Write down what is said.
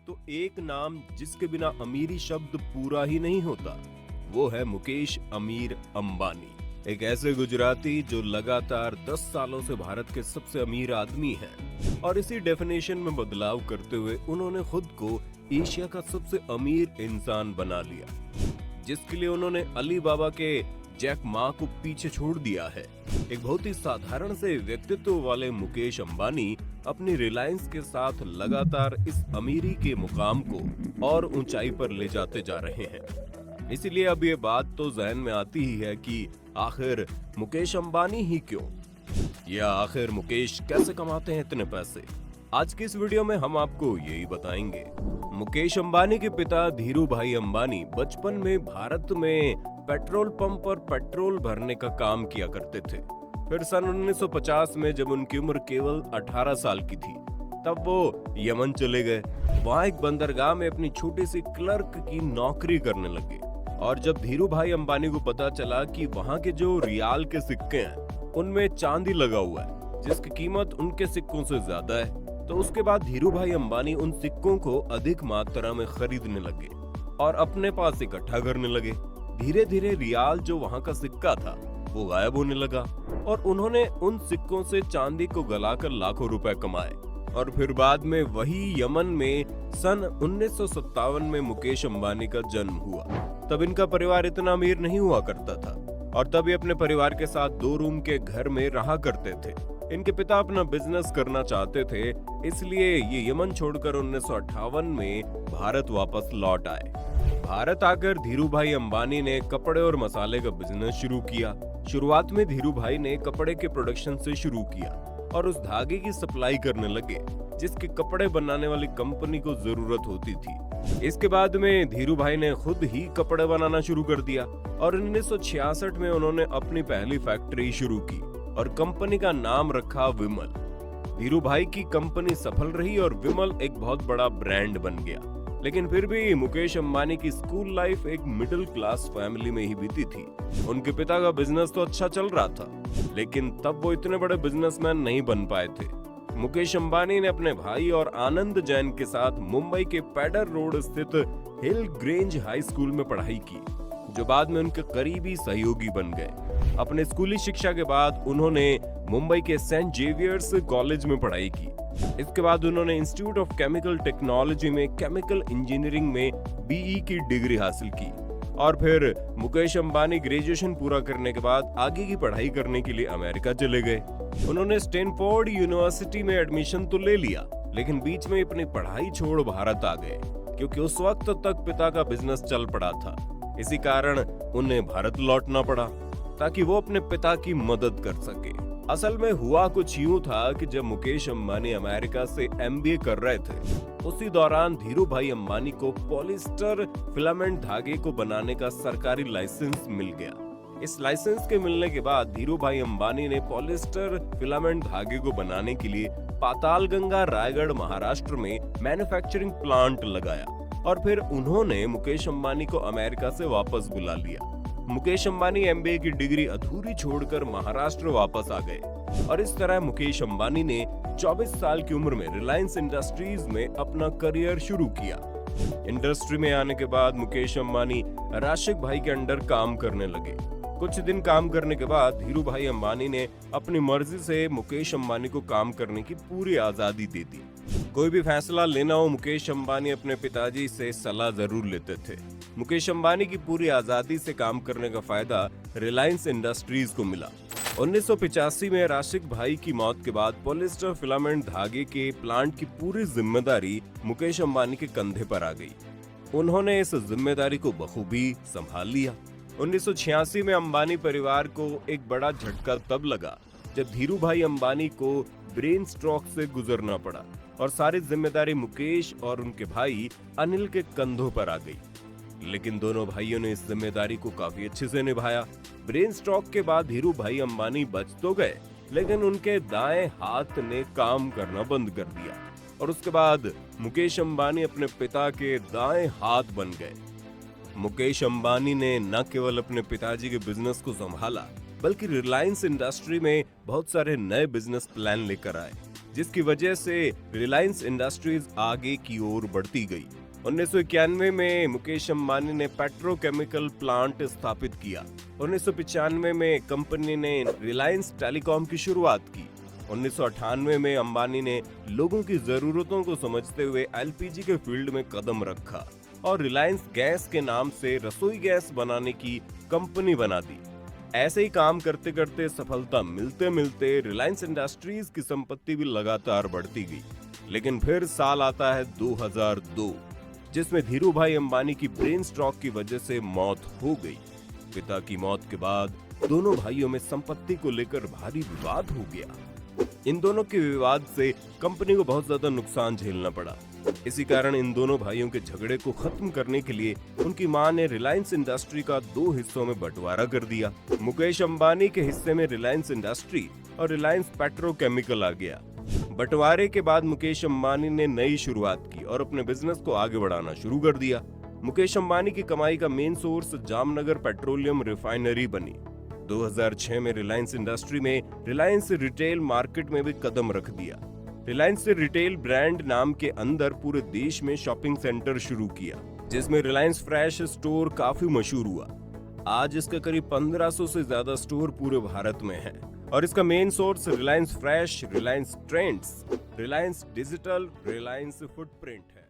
तो एक नाम जिसके बिना अमीरी शब्द पूरा ही नहीं होता, वो है मुकेश अमीर अंबानी। एक ऐसे गुजराती जो लगातार 10 सालों से भारत के सबसे अमीर आदमी हैं और इसी डेफिनेशन में बदलाव करते हुए उन्होंने खुद को एशिया का सबसे अमीर इंसान बना लिया, जिसके लिए उन्होंने अली बाबा के जैक मा को पीछे छोड़ दिया है। एक बहुत ही साधारण से व्यक्तित्व वाले मुकेश अंबानी अपनी रिलायंस के साथ लगातार इस अमीरी के मुकाम को और ऊंचाई पर ले जाते जा रहे हैं। इसीलिए अब ये बात तो जहन में आती ही है कि आखिर मुकेश अंबानी ही क्यों, या आखिर मुकेश कैसे कमाते हैं इतने पैसे। आज की इस वीडियो में हम आपको यही बताएंगे। मुकेश अंबानी के पिता धीरू भाई अंबानी बचपन में भारत में पेट्रोल पंप पर पेट्रोल भरने का काम किया करते थे। फिर सन 1950 में जब उनकी उम्र केवल 18 साल की थी, तब वो यमन चले गए। वहाँ एक बंदरगाह में अपनी छोटी सी क्लर्क की नौकरी करने लगे। और जब धीरू भाई अंबानी को पता चला कि वहाँ के जो रियाल के सिक्के हैं उनमें चांदी लगा हुआ है, जिसकी कीमत उनके सिक्कों से ज्यादा है, तो उसके बाद धीरू भाई अंबानी उन सिक्कों को अधिक मात्रा में खरीदने लगे और अपने पास इकट्ठा करने लगे। धीरे धीरे रियाल जो वहाँ का सिक्का था वो गायब होने लगा और उन्होंने उन सिक्कों से चांदी को गलाकर लाखों रुपए कमाए। और फिर बाद में वही यमन में सन 1957 में मुकेश अंबानी का जन्म हुआ। तब इनका परिवार इतना अमीर नहीं हुआ करता था और तब ये अपने परिवार के साथ 2 रूम के घर में रहा करते थे। इनके पिता अपना बिजनेस करना चाहते थे, इसलिए ये यमन छोड़कर 1958 में भारत वापस लौट आए। भारत आकर धीरू भाई अंबानी ने कपड़े और मसाले का बिजनेस शुरू किया। शुरुआत में धीरू भाई ने कपड़े के प्रोडक्शन से शुरू किया और उस धागे की सप्लाई करने लगे जिसके कपड़े बनाने वाली कंपनी को जरूरत होती थी। इसके बाद में धीरू भाई ने खुद ही कपड़े बनाना शुरू कर दिया और 1966 में उन्होंने अपनी पहली फैक्ट्री शुरू की और कंपनी का नाम रखा विमल। धीरू भाई की कंपनी सफल रही और विमल एक बहुत बड़ा ब्रांड बन गया। लेकिन फिर भी मुकेश अंबानी की स्कूल लाइफ एक मिडिल क्लास फैमिली में ही बीती थी। उनके पिता का बिजनेस तो अच्छा चल रहा था, लेकिन तब वो इतने बड़े बिजनेसमैन नहीं बन पाए थे। मुकेश अंबानी ने अपने भाई और आनंद जैन के साथ मुंबई के पैडर रोड स्थित हिल ग्रेंज हाई स्कूल में पढ़ाई की, जो बाद में उनके करीबी सहयोगी बन गए। अपने स्कूली शिक्षा के बाद उन्होंने मुंबई के सेंट जेवियर्स कॉलेज में पढ़ाई की। इसके बाद उन्होंने इंस्टीट्यूट ऑफ केमिकल टेक्नोलॉजी में केमिकल इंजीनियरिंग में बीई की डिग्री हासिल की। और फिर मुकेश अंबानी ग्रेजुएशन पूरा करने के बाद आगे की पढ़ाई करने के लिए अमेरिका चले गए। उन्होंने स्टैनफोर्ड यूनिवर्सिटी में एडमिशन तो ले लिया, लेकिन बीच में अपनी पढ़ाई छोड़ भारत आ गए, क्योंकि उस वक्त तक पिता का बिजनेस चल पड़ा था। इसी कारण उन्हें भारत लौटना पड़ा ताकि वो अपने पिता की मदद कर सके। असल में हुआ कुछ यूं था कि जब मुकेश अंबानी अमेरिका से एमबीए कर रहे थे, उसी दौरान धीरू भाई अंबानी को पॉलिस्टर फिलामेंट धागे को बनाने का सरकारी लाइसेंस मिल गया। इस लाइसेंस के मिलने के बाद धीरू भाई अंबानी ने पॉलिस्टर फिलामेंट धागे को बनाने के लिए पातालगंगा रायगढ़ महाराष्ट्र में मैन्युफैक्चरिंग प्लांट लगाया और फिर उन्होंने मुकेश अंबानी को अमेरिका से वापस बुला लिया। मुकेश अंबानी एमबीए की डिग्री अधूरी छोड़कर महाराष्ट्र वापस आ गए और इस तरह मुकेश अंबानी ने 24 साल की उम्र में रिलायंस इंडस्ट्रीज में अपना करियर शुरू किया। इंडस्ट्री में आने के बाद मुकेश अंबानी राशिक भाई के अंडर काम करने लगे। कुछ दिन काम करने के बाद धीरू भाई अंबानी ने अपनी मर्जी से मुकेश अंबानी को काम करने की पूरी आजादी दे दी। कोई भी फैसला लेना हो, मुकेश अंबानी अपने पिताजी से सलाह जरूर लेते थे। मुकेश अंबानी की पूरी आजादी से काम करने का फायदा रिलायंस इंडस्ट्रीज को मिला। 1985 में राशिक भाई की मौत के बाद पॉलिस्टर फिलामेंट धागे के प्लांट की पूरी जिम्मेदारी मुकेश अंबानी के कंधे पर आ गई। उन्होंने इस जिम्मेदारी को बखूबी संभाल लिया। 1986 में अंबानी परिवार को एक बड़ा झटका तब लगा जब धीरू भाई अंबानी को ब्रेन स्ट्रोक से गुजरना पड़ा और सारी जिम्मेदारी मुकेश और उनके भाई अनिल के कंधों पर आ गई। लेकिन दोनों भाइयों ने इस जिम्मेदारी को काफी अच्छे से निभाया। ब्रेन स्ट्रोक के बाद धीरू भाई अंबानी बच तो गए, लेकिन उनके दाएं हाथ ने काम करना बंद कर दिया और उसके बाद मुकेश अंबानी अपने पिता के दाएं हाथ बन गए। मुकेश अंबानी ने न केवल अपने पिताजी के बिजनेस को संभाला, बल्कि रिलायंस इंडस्ट्री में बहुत सारे नए बिजनेस प्लान लेकर आए। जिसकी वजह से रिलायंस इंडस्ट्रीज आगे की ओर बढ़ती गई। 1991 में मुकेश अंबानी ने पेट्रोकेमिकल प्लांट स्थापित किया। 1995 में कंपनी ने रिलायंस टेलीकॉम की शुरुआत की। 1998 में अंबानी ने लोगों की जरूरतों को समझते हुए एलपीजी के फील्ड में कदम रखा और रिलायंस गैस के नाम से रसोई गैस बनाने की कंपनी बना दी। ऐसे ही काम करते करते सफलता मिलते मिलते रिलायंस इंडस्ट्रीज की संपत्ति भी लगातार बढ़ती गई। लेकिन फिर साल आता है 2002, जिसमें धीरू भाई अंबानी की ब्रेन स्ट्रोक की वजह से मौत हो गई। पिता की मौत के बाद दोनों भाइयों में संपत्ति को लेकर भारी विवाद हो गया। इन दोनों के विवाद से कंपनी को बहुत ज्यादा नुकसान झेलना पड़ा। इसी कारण इन दोनों भाइयों के झगड़े को खत्म करने के लिए उनकी मां ने रिलायंस इंडस्ट्री का 2 हिस्सों में बंटवारा कर दिया। मुकेश अंबानी के हिस्से में रिलायंस इंडस्ट्री और रिलायंस पेट्रोकेमिकल आ गया। बंटवारे के बाद मुकेश अंबानी ने नई शुरुआत की और अपने बिजनेस को आगे बढ़ाना शुरू कर दिया। मुकेश अंबानी की कमाई का main source Jamnagar petroleum refinery बनी। 2006 में रिलायंस इंडस्ट्री में रिलायंस रिटेल मार्केट में भी कदम रख दिया। रिलायंस रिटेल ब्रांड नाम के अंदर पूरे देश में शॉपिंग सेंटर शुरू किया, जिसमें रिलायंस फ्रेश स्टोर काफी मशहूर हुआ। आज इसके करीब 1500 से ज्यादा स्टोर पूरे भारत में हैं और इसका main source Reliance fresh, Reliance trends, Reliance digital, Reliance footprint है।